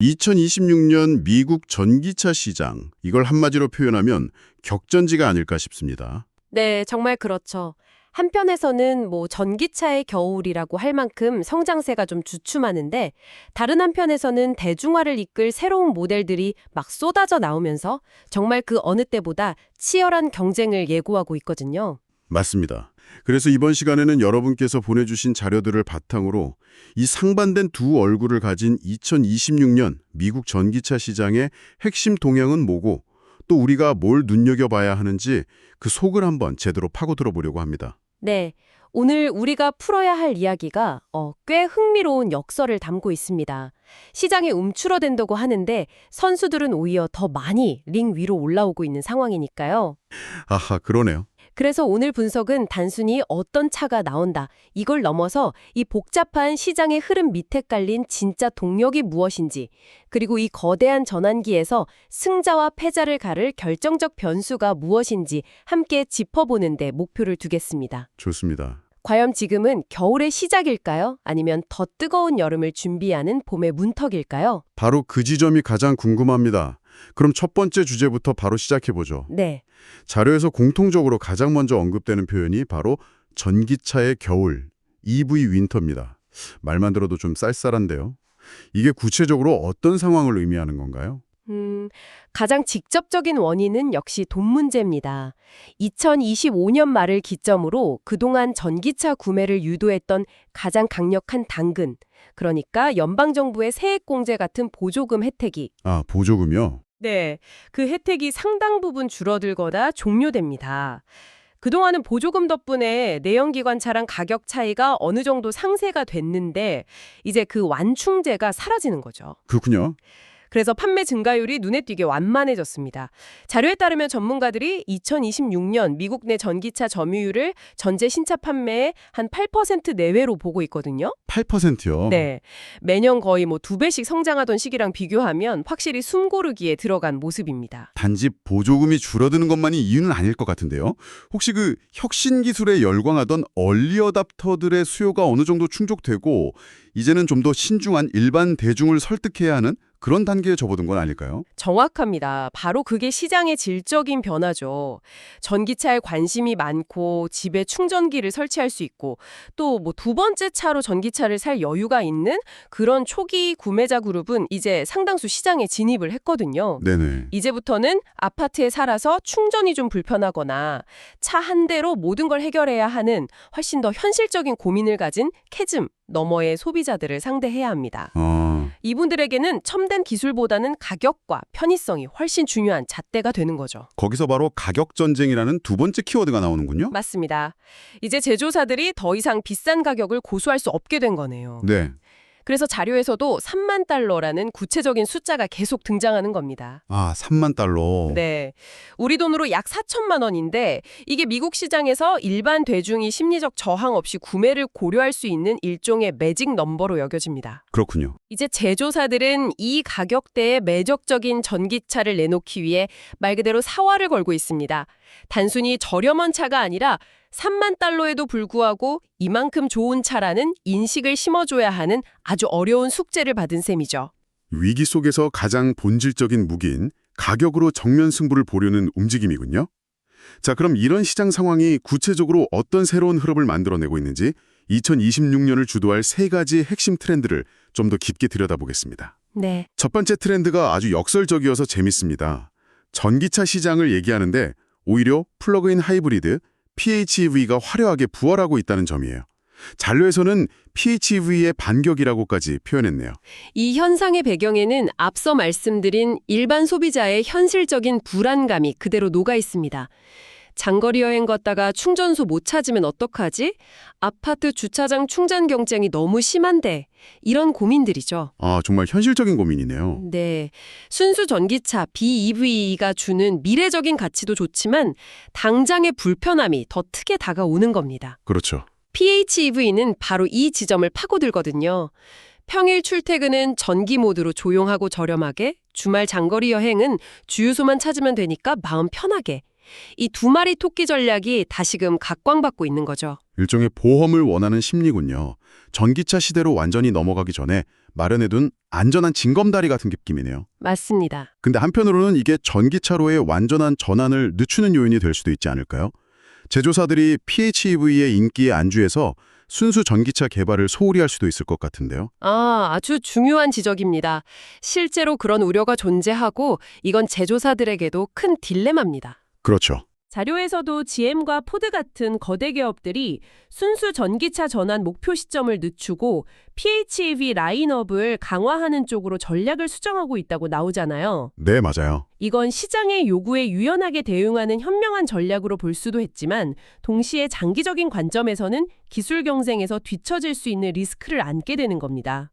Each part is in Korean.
2026년 미국 전기차 시장, 이걸 한마디로 표현하면 격전지가 아닐까 싶습니다. 네, 정말 그렇죠. 한편에서는 전기차의 겨울이라고 할 만큼 성장세가 좀 주춤하는데 다른 한편에서는 대중화를 이끌 새로운 모델들이 막 쏟아져 나오면서 정말 그 어느 때보다 치열한 경쟁을 예고하고 있거든요. 맞습니다. 그래서 이번 시간에는 여러분께서 보내주신 자료들을 바탕으로 이 상반된 두 얼굴을 가진 2026년 미국 전기차 시장의 핵심 동향은 뭐고 또 우리가 뭘 눈여겨봐야 하는지 그 속을 한번 제대로 파고들어 보려고 합니다. 네, 오늘 우리가 풀어야 할 이야기가 꽤 흥미로운 역설을 담고 있습니다. 시장이 움츠러든다고 하는데 선수들은 오히려 더 많이 링 위로 올라오고 있는 상황이니까요. 아하, 그러네요. 그래서 오늘 분석은 단순히 어떤 차가 나온다, 이걸 넘어서 이 복잡한 시장의 흐름 밑에 깔린 진짜 동력이 무엇인지, 그리고 이 거대한 전환기에서 승자와 패자를 가를 결정적 변수가 무엇인지 함께 짚어보는 데 목표를 두겠습니다. 좋습니다. 과연 지금은 겨울의 시작일까요? 아니면 더 뜨거운 여름을 준비하는 봄의 문턱일까요? 바로 그 지점이 가장 궁금합니다. 그럼 첫 번째 주제부터 바로 시작해보죠. 네. 자료에서 공통적으로 가장 먼저 언급되는 표현이 바로 전기차의 겨울, EV 윈터입니다. 말만 들어도 좀 쌀쌀한데요. 이게 구체적으로 어떤 상황을 의미하는 건가요? 가장 직접적인 원인은 역시 돈 문제입니다. 2025년 말을 기점으로 그동안 전기차 구매를 유도했던 가장 강력한 당근, 그러니까 연방정부의 세액공제 같은 보조금 혜택이 아, 보조금이요? 네, 그 혜택이 상당 부분 줄어들거나 종료됩니다. 그동안은 보조금 덕분에 내연기관 차량 가격 차이가 어느 정도 상쇄가 됐는데 이제 그 완충제가 사라지는 거죠. 그렇군요. 그래서 판매 증가율이 눈에 띄게 완만해졌습니다. 자료에 따르면 전문가들이 2026년 미국 내 전기차 점유율을 전체 신차 판매의 한 8% 내외로 보고 있거든요. 8%요? 네, 매년 거의 2배씩 성장하던 시기랑 비교하면 확실히 숨고르기에 들어간 모습입니다. 단지 보조금이 줄어드는 것만이 이유는 아닐 것 같은데요. 혹시 그 혁신 기술에 열광하던 얼리 어답터들의 수요가 어느 정도 충족되고 이제는 좀 더 신중한 일반 대중을 설득해야 하는 그런 단계에 접어든 건 아닐까요? 정확합니다. 바로 그게 시장의 질적인 변화죠. 전기차에 관심이 많고 집에 충전기를 설치할 수 있고 또 두 번째 차로 전기차를 살 여유가 있는 그런 초기 구매자 그룹은 이제 상당수 시장에 진입을 했거든요. 네네. 이제부터는 아파트에 살아서 충전이 좀 불편하거나 차 한 대로 모든 걸 해결해야 하는 훨씬 더 현실적인 고민을 가진 캐즘 너머의 소비자들을 상대해야 합니다. 이분들에게는 첨단 기술보다는 가격과 편의성이 훨씬 중요한 잣대가 되는 거죠. 거기서 바로 가격 전쟁이라는 두 번째 키워드가 나오는군요. 맞습니다. 이제 제조사들이 더 이상 비싼 가격을 고수할 수 없게 된 거네요. 네. 그래서 자료에서도 3만 달러라는 구체적인 숫자가 계속 등장하는 겁니다. 아, 3만 달러. 네. 우리 돈으로 약 4천만 원인데 이게 미국 시장에서 일반 대중이 심리적 저항 없이 구매를 고려할 수 있는 일종의 매직 넘버로 여겨집니다. 그렇군요. 이제 제조사들은 이 가격대에 매력적인 전기차를 내놓기 위해 말 그대로 사활을 걸고 있습니다. 단순히 저렴한 차가 아니라 3만 달러에도 불구하고 이만큼 좋은 차라는 인식을 심어줘야 하는 아주 어려운 숙제를 받은 셈이죠. 위기 속에서 가장 본질적인 무기인 가격으로 정면 승부를 보려는 움직임이군요. 자, 그럼 이런 시장 상황이 구체적으로 어떤 새로운 흐름을 만들어내고 있는지 2026년을 주도할 세 가지 핵심 트렌드를 좀 더 깊게 들여다보겠습니다. 네. 첫 번째 트렌드가 아주 역설적이어서 재밌습니다. 전기차 시장을 얘기하는데 오히려 플러그인 하이브리드, PHEV가 화려하게 부활하고 있다는 점이에요. 잔료에서는 PHEV의 반격이라고까지 표현했네요. 이 현상의 배경에는 앞서 말씀드린 일반 소비자의 현실적인 불안감이 그대로 녹아 있습니다. 장거리 여행 갔다가 충전소 못 찾으면 어떡하지? 아파트 주차장 충전 경쟁이 너무 심한데 이런 고민들이죠. 아, 정말 현실적인 고민이네요. 네, 순수 전기차 BEV가 주는 미래적인 가치도 좋지만 당장의 불편함이 더 크게 다가오는 겁니다. 그렇죠. PHEV는 바로 이 지점을 파고들거든요. 평일 출퇴근은 전기 모드로 조용하고 저렴하게, 주말 장거리 여행은 주유소만 찾으면 되니까 마음 편하게. 이 두 마리 토끼 전략이 다시금 각광받고 있는 거죠. 일종의 보험을 원하는 심리군요. 전기차 시대로 완전히 넘어가기 전에 마련해둔 안전한 징검다리 같은 느낌이네요. 맞습니다. 근데 한편으로는 이게 전기차로의 완전한 전환을 늦추는 요인이 될 수도 있지 않을까요? 제조사들이 PHEV의 인기에 안주해서 순수 전기차 개발을 소홀히 할 수도 있을 것 같은데요. 아주 중요한 지적입니다. 실제로 그런 우려가 존재하고 이건 제조사들에게도 큰 딜레마입니다. 그렇죠. 자료에서도 GM과 포드 같은 거대 기업들이 순수 전기차 전환 목표 시점을 늦추고 PHEV 라인업을 강화하는 쪽으로 전략을 수정하고 있다고 나오잖아요. 네, 맞아요. 이건 시장의 요구에 유연하게 대응하는 현명한 전략으로 볼 수도 했지만 동시에 장기적인 관점에서는 기술 경쟁에서 뒤처질 수 있는 리스크를 안게 되는 겁니다.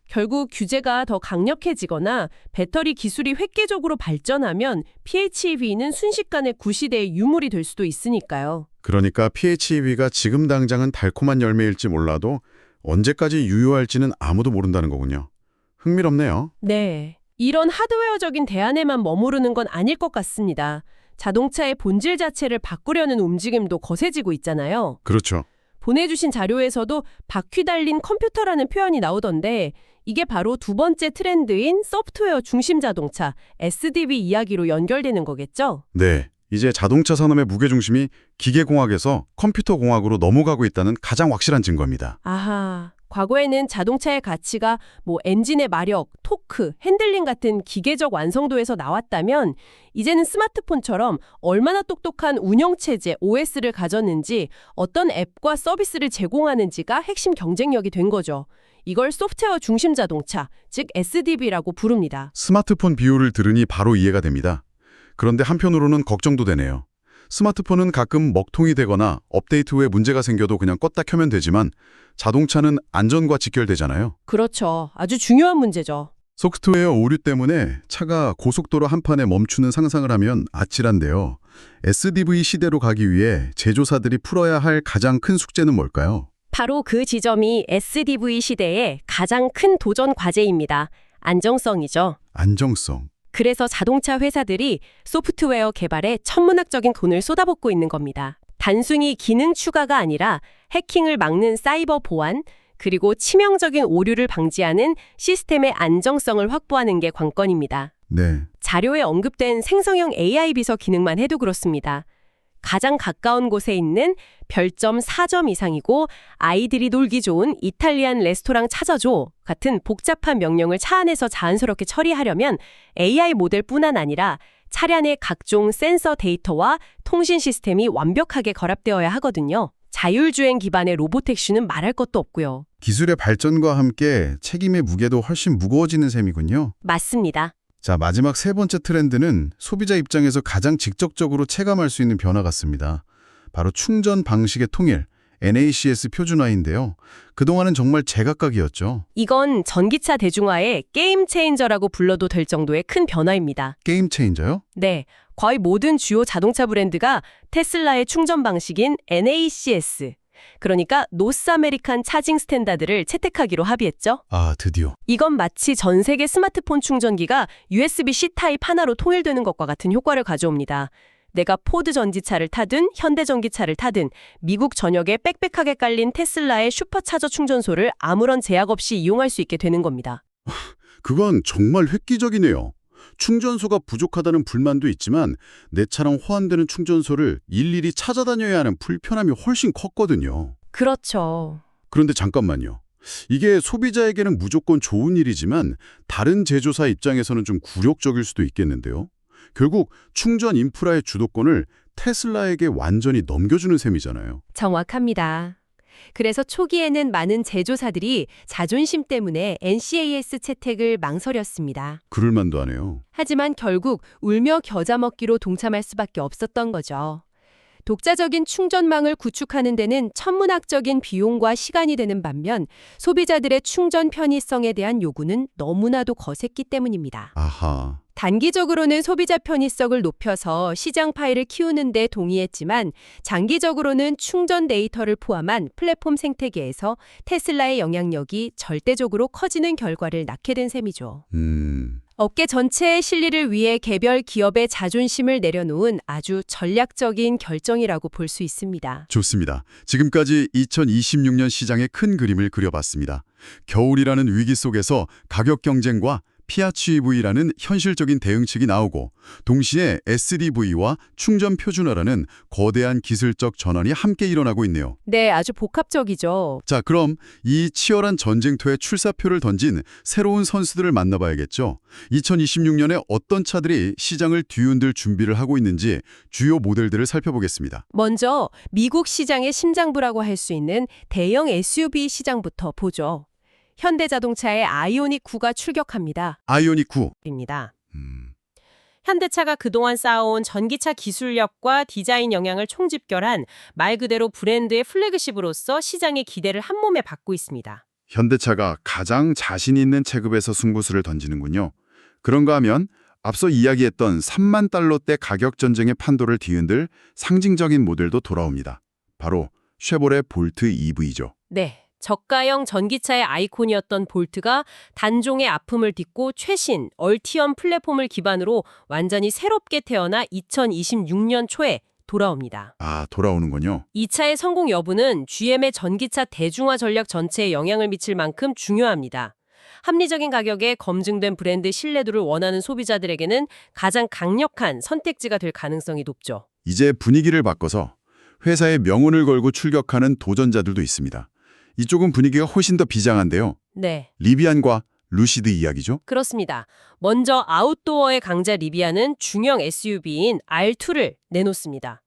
결국 규제가 더 강력해지거나 배터리 기술이 획기적으로 발전하면 PHEV는 순식간에 구시대의 유물이 될 수도 있으니까요. 그러니까 PHEV가 지금 당장은 달콤한 열매일지 몰라도 언제까지 유효할지는 아무도 모른다는 거군요. 흥미롭네요. 네. 이런 하드웨어적인 대안에만 머무르는 건 아닐 것 같습니다. 자동차의 본질 자체를 바꾸려는 움직임도 거세지고 있잖아요. 그렇죠. 보내주신 자료에서도 바퀴 달린 컴퓨터라는 표현이 나오던데 이게 바로 두 번째 트렌드인 소프트웨어 중심 자동차, SDV 이야기로 연결되는 거겠죠? 네. 이제 자동차 산업의 무게중심이 기계공학에서 컴퓨터공학으로 넘어가고 있다는 가장 확실한 증거입니다. 아하, 과거에는 자동차의 가치가 엔진의 마력, 토크, 핸들링 같은 기계적 완성도에서 나왔다면 이제는 스마트폰처럼 얼마나 똑똑한 운영체제, OS를 가졌는지 어떤 앱과 서비스를 제공하는지가 핵심 경쟁력이 된 거죠. 이걸 소프트웨어 중심 자동차, 즉 SDV라고 부릅니다. 스마트폰 비율을 들으니 바로 이해가 됩니다. 그런데 한편으로는 걱정도 되네요. 스마트폰은 가끔 먹통이 되거나 업데이트 후에 문제가 생겨도 그냥 껐다 켜면 되지만 자동차는 안전과 직결되잖아요. 그렇죠. 아주 중요한 문제죠. 소프트웨어 오류 때문에 차가 고속도로 한판에 멈추는 상상을 하면 아찔한데요. SDV 시대로 가기 위해 제조사들이 풀어야 할 가장 큰 숙제는 뭘까요? 바로 그 지점이 SDV 시대의 가장 큰 도전 과제입니다. 안정성이죠. 안정성. 그래서 자동차 회사들이 소프트웨어 개발에 천문학적인 돈을 쏟아붓고 있는 겁니다. 단순히 기능 추가가 아니라 해킹을 막는 사이버 보안, 그리고 치명적인 오류를 방지하는 시스템의 안정성을 확보하는 게 관건입니다. 네. 자료에 언급된 생성형 AI 비서 기능만 해도 그렇습니다. 가장 가까운 곳에 있는 별점 4점 이상이고 아이들이 놀기 좋은 이탈리안 레스토랑 찾아줘 같은 복잡한 명령을 차 안에서 자연스럽게 처리하려면 AI 모델뿐만 아니라 차량의 각종 센서 데이터와 통신 시스템이 완벽하게 결합되어야 하거든요. 자율주행 기반의 로보택시는 말할 것도 없고요. 기술의 발전과 함께 책임의 무게도 훨씬 무거워지는 셈이군요. 맞습니다. 자, 마지막 세 번째 트렌드는 소비자 입장에서 가장 직접적으로 체감할 수 있는 변화 같습니다. 바로 충전 방식의 통일, NACS 표준화인데요. 그동안은 정말 제각각이었죠. 이건 전기차 대중화의 게임 체인저라고 불러도 될 정도의 큰 변화입니다. 게임 체인저요? 네, 거의 모든 주요 자동차 브랜드가 테슬라의 충전 방식인 NACS, 그러니까 노스 아메리칸 차징 스탠다드를 채택하기로 합의했죠. 아, 드디어. 이건 마치 전 세계 스마트폰 충전기가 USB-C 타입 하나로 통일되는 것과 같은 효과를 가져옵니다. 내가 포드 전기차를 타든 현대 전기차를 타든 미국 전역에 빽빽하게 깔린 테슬라의 슈퍼차저 충전소를 아무런 제약 없이 이용할 수 있게 되는 겁니다. 그건 정말 획기적이네요. 충전소가 부족하다는 불만도 있지만 내 차랑 호환되는 충전소를 일일이 찾아다녀야 하는 불편함이 훨씬 컸거든요. 그렇죠. 그런데 잠깐만요. 이게 소비자에게는 무조건 좋은 일이지만 다른 제조사 입장에서는 좀 굴욕적일 수도 있겠는데요. 결국 충전 인프라의 주도권을 테슬라에게 완전히 넘겨주는 셈이잖아요. 정확합니다. 그래서 초기에는 많은 제조사들이 자존심 때문에 NCAS 채택을 망설였습니다. 그럴 만도 하네요. 하지만 결국 울며 겨자 먹기로 동참할 수밖에 없었던 거죠. 독자적인 충전망을 구축하는 데는 천문학적인 비용과 시간이 되는 반면 소비자들의 충전 편의성에 대한 요구는 너무나도 거셌기 때문입니다. 아하. 단기적으로는 소비자 편의성을 높여서 시장 파이를 키우는 데 동의했지만 장기적으로는 충전 데이터를 포함한 플랫폼 생태계에서 테슬라의 영향력이 절대적으로 커지는 결과를 낳게 된 셈이죠. 업계 전체의 실리를 위해 개별 기업의 자존심을 내려놓은 아주 전략적인 결정이라고 볼 수 있습니다. 좋습니다. 지금까지 2026년 시장의 큰 그림을 그려봤습니다. 겨울이라는 위기 속에서 가격 경쟁과 PHEV라는 현실적인 대응책이 나오고 동시에 SDV와 충전 표준화라는 거대한 기술적 전환이 함께 일어나고 있네요. 네, 아주 복합적이죠. 자, 그럼 이 치열한 전쟁터에 출사표를 던진 새로운 선수들을 만나봐야겠죠. 2026년에 어떤 차들이 시장을 뒤흔들 준비를 하고 있는지 주요 모델들을 살펴보겠습니다. 먼저 미국 시장의 심장부라고 할 수 있는 대형 SUV 시장부터 보죠. 현대자동차의 아이오닉 9가 출격합니다. 아이오닉 9. 입니다. 현대차가 그동안 쌓아온 전기차 기술력과 디자인 영향을 총집결한 말 그대로 브랜드의 플래그십으로서 시장의 기대를 한몸에 받고 있습니다. 현대차가 가장 자신 있는 체급에서 승부수를 던지는군요. 그런가 하면 앞서 이야기했던 3만 달러대 가격 전쟁의 판도를 뒤흔들 상징적인 모델도 돌아옵니다. 바로 쉐보레 볼트 EV죠. 네. 저가형 전기차의 아이콘이었던 볼트가 단종의 아픔을 딛고 최신 얼티엄 플랫폼을 기반으로 완전히 새롭게 태어나 2026년 초에 돌아옵니다. 아, 돌아오는군요. 이 차의 성공 여부는 GM의 전기차 대중화 전략 전체에 영향을 미칠 만큼 중요합니다. 합리적인 가격에 검증된 브랜드 신뢰도를 원하는 소비자들에게는 가장 강력한 선택지가 될 가능성이 높죠. 이제 분위기를 바꿔서 회사의 명운을 걸고 출격하는 도전자들도 있습니다. 이쪽은 분위기가 훨씬 더 비장한데요. 네. 리비안과 루시드 이야기죠. 그렇습니다. 먼저 아웃도어의 강자 리비아는 중형 SUV인 R2를 내놓습니다.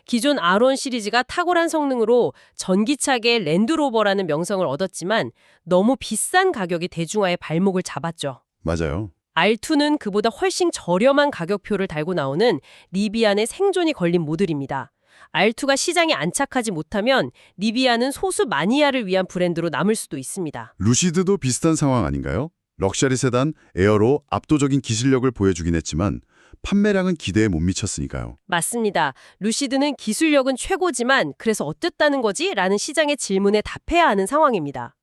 기존 R1 시리즈가 탁월한 성능으로 전기차계 랜드로버라는 명성을 얻었지만 너무 비싼 가격이 대중화의 발목을 잡았죠. 맞아요. R2는 그보다 훨씬 저렴한 가격표를 달고 나오는 리비안의 생존이 걸린 모델입니다. R2가 시장에 안착하지 못하면 리비안은 소수 마니아를 위한 브랜드로 남을 수도 있습니다. 루시드도 비슷한 상황 아닌가요? 럭셔리 세단 에어로 압도적인 기술력을 보여주긴 했지만 판매량은 기대에 못 미쳤으니까요. 맞습니다. 루시드는 기술력은 최고지만 그래서 어땠다는 거지? 라는 시장의 질문에 답해야 하는 상황입니다.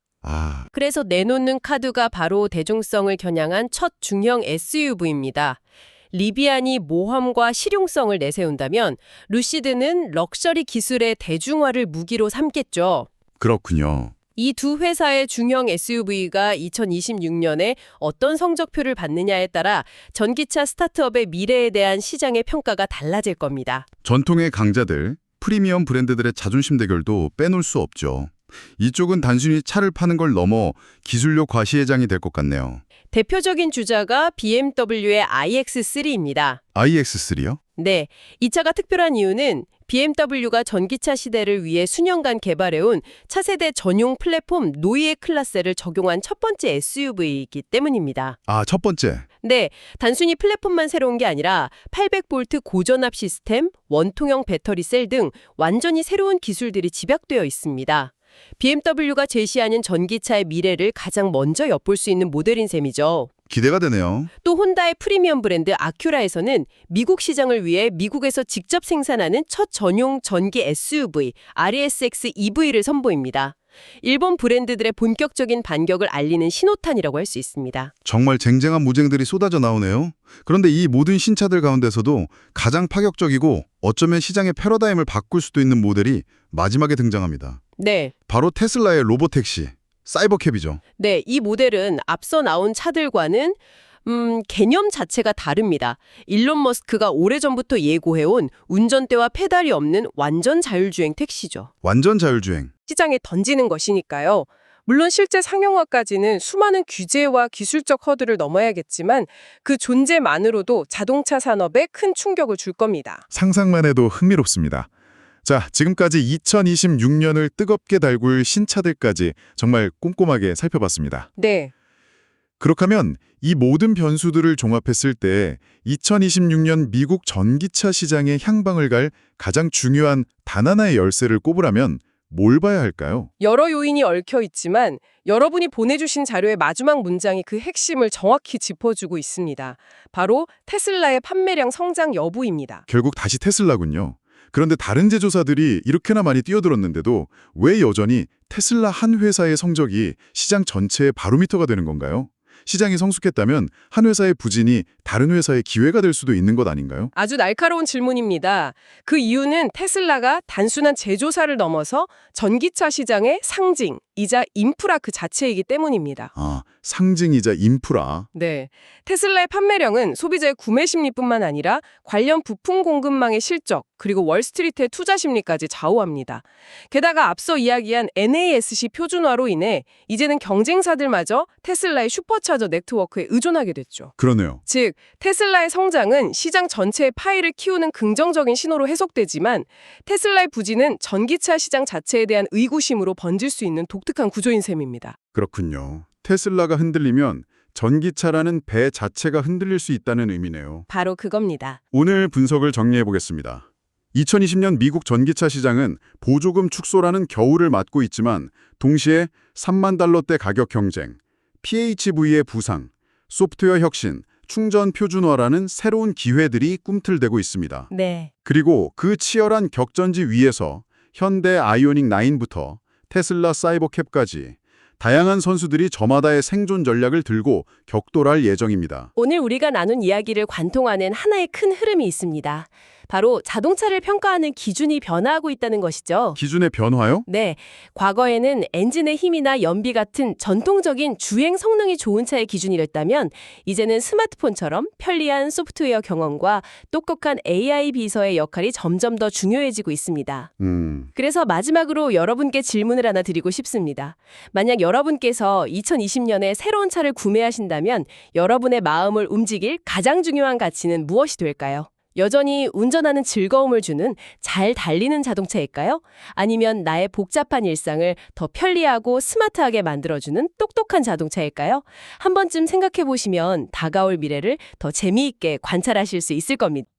그래서 내놓는 카드가 바로 대중성을 겨냥한 첫 중형 SUV입니다. 리비안이 모험과 실용성을 내세운다면 루시드는 럭셔리 기술의 대중화를 무기로 삼겠죠. 그렇군요. 이 두 회사의 중형 SUV가 2026년에 어떤 성적표를 받느냐에 따라 전기차 스타트업의 미래에 대한 시장의 평가가 달라질 겁니다. 전통의 강자들, 프리미엄 브랜드들의 자존심 대결도 빼놓을 수 없죠. 이쪽은 단순히 차를 파는 걸 넘어 기술력 과시회장이 될 것 같네요. 대표적인 주자가 BMW의 iX3입니다. iX3요? 네, 이 차가 특별한 이유는 BMW가 전기차 시대를 위해 수년간 개발해온 차세대 전용 플랫폼 노이에 클라스를 적용한 첫 번째 SUV이기 때문입니다. 아, 첫 번째. 네, 단순히 플랫폼만 새로운 게 아니라 800V 고전압 시스템, 원통형 배터리 셀 등 완전히 새로운 기술들이 집약되어 있습니다. BMW가 제시하는 전기차의 미래를 가장 먼저 엿볼 수 있는 모델인 셈이죠. 기대가 되네요. 또 혼다의 프리미엄 브랜드 아큐라에서는 미국 시장을 위해 미국에서 직접 생산하는 첫 전용 전기 SUV RSX EV를 선보입니다. 일본 브랜드들의 본격적인 반격을 알리는 신호탄이라고 할 수 있습니다. 정말 쟁쟁한 모쟁들이 쏟아져 나오네요. 그런데 이 모든 신차들 가운데서도 가장 파격적이고 어쩌면 시장의 패러다임을 바꿀 수도 있는 모델이 마지막에 등장합니다. 네. 바로 테슬라의 로보택시, 사이버캡이죠. 네, 이 모델은 앞서 나온 차들과는 개념 자체가 다릅니다. 일론 머스크가 오래전부터 예고해온 운전대와 페달이 없는 완전 자율주행 택시죠. 완전 자율주행. 시장에 던지는 것이니까요. 물론 실제 상용화까지는 수많은 규제와 기술적 허들을 넘어야겠지만 그 존재만으로도 자동차 산업에 큰 충격을 줄 겁니다. 상상만 해도 흥미롭습니다. 자, 지금까지 2026년을 뜨겁게 달굴 신차들까지 정말 꼼꼼하게 살펴봤습니다. 네. 그렇다면 이 모든 변수들을 종합했을 때 2026년 미국 전기차 시장의 향방을 갈 가장 중요한 단 하나의 열쇠를 꼽으라면 뭘 봐야 할까요? 여러 요인이 얽혀 있지만 여러분이 보내주신 자료의 마지막 문장이 그 핵심을 정확히 짚어주고 있습니다. 바로 테슬라의 판매량 성장 여부입니다. 결국 다시 테슬라군요. 그런데 다른 제조사들이 이렇게나 많이 뛰어들었는데도 왜 여전히 테슬라 한 회사의 성적이 시장 전체의 바로미터가 되는 건가요? 시장이 성숙했다면 한 회사의 부진이 다른 회사의 기회가 될 수도 있는 것 아닌가요? 아주 날카로운 질문입니다. 그 이유는 테슬라가 단순한 제조사를 넘어서 전기차 시장의 상징이자 인프라 그 자체이기 때문입니다. 아, 상징이자 인프라. 네, 테슬라의 판매량은 소비자의 구매 심리뿐만 아니라 관련 부품 공급망의 실적, 그리고 월스트리트의 투자 심리까지 좌우합니다. 게다가 앞서 이야기한 NASC 표준화로 인해 이제는 경쟁사들마저 테슬라의 슈퍼차저 네트워크에 의존하게 됐죠. 그러네요. 즉, 테슬라의 성장은 시장 전체의 파이를 키우는 긍정적인 신호로 해석되지만 테슬라의 부진은 전기차 시장 자체에 대한 의구심으로 번질 수 있는 독특한 구조인 셈입니다. 그렇군요. 테슬라가 흔들리면 전기차라는 배 자체가 흔들릴 수 있다는 의미네요. 바로 그겁니다. 오늘 분석을 정리해 보겠습니다. 2020년 미국 전기차 시장은 보조금 축소라는 겨울을 맞고 있지만 동시에 3만 달러대 가격 경쟁, PHV의 부상, 소프트웨어 혁신, 충전 표준화라는 새로운 기회들이 꿈틀대고 있습니다. 네. 그리고 그 치열한 격전지 위에서 현대 아이오닉 9부터 테슬라 사이버캡까지 다양한 선수들이 저마다의 생존 전략을 들고 격돌할 예정입니다. 오늘 우리가 나눈 이야기를 관통하는 하나의 큰 흐름이 있습니다. 바로 자동차를 평가하는 기준이 변화하고 있다는 것이죠. 기준의 변화요? 네, 과거에는 엔진의 힘이나 연비 같은 전통적인 주행 성능이 좋은 차의 기준이랬다면 이제는 스마트폰처럼 편리한 소프트웨어 경험과 똑똑한 AI 비서의 역할이 점점 더 중요해지고 있습니다. 그래서 마지막으로 여러분께 질문을 하나 드리고 싶습니다. 만약 여러분께서 2020년에 새로운 차를 구매하신다면 여러분의 마음을 움직일 가장 중요한 가치는 무엇이 될까요? 여전히 운전하는 즐거움을 주는 잘 달리는 자동차일까요? 아니면 나의 복잡한 일상을 더 편리하고 스마트하게 만들어주는 똑똑한 자동차일까요? 한 번쯤 생각해 보시면 다가올 미래를 더 재미있게 관찰하실 수 있을 겁니다.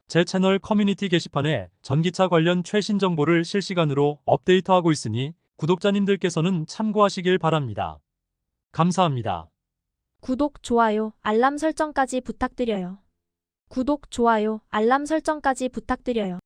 제 채널 커뮤니티 게시판에 전기차 관련 최신 정보를 실시간으로 업데이트하고 있으니 구독자님들께서는 참고하시길 바랍니다. 감사합니다. 구독, 좋아요, 알람 설정까지 부탁드려요. 구독, 좋아요, 알람 설정까지 부탁드려요.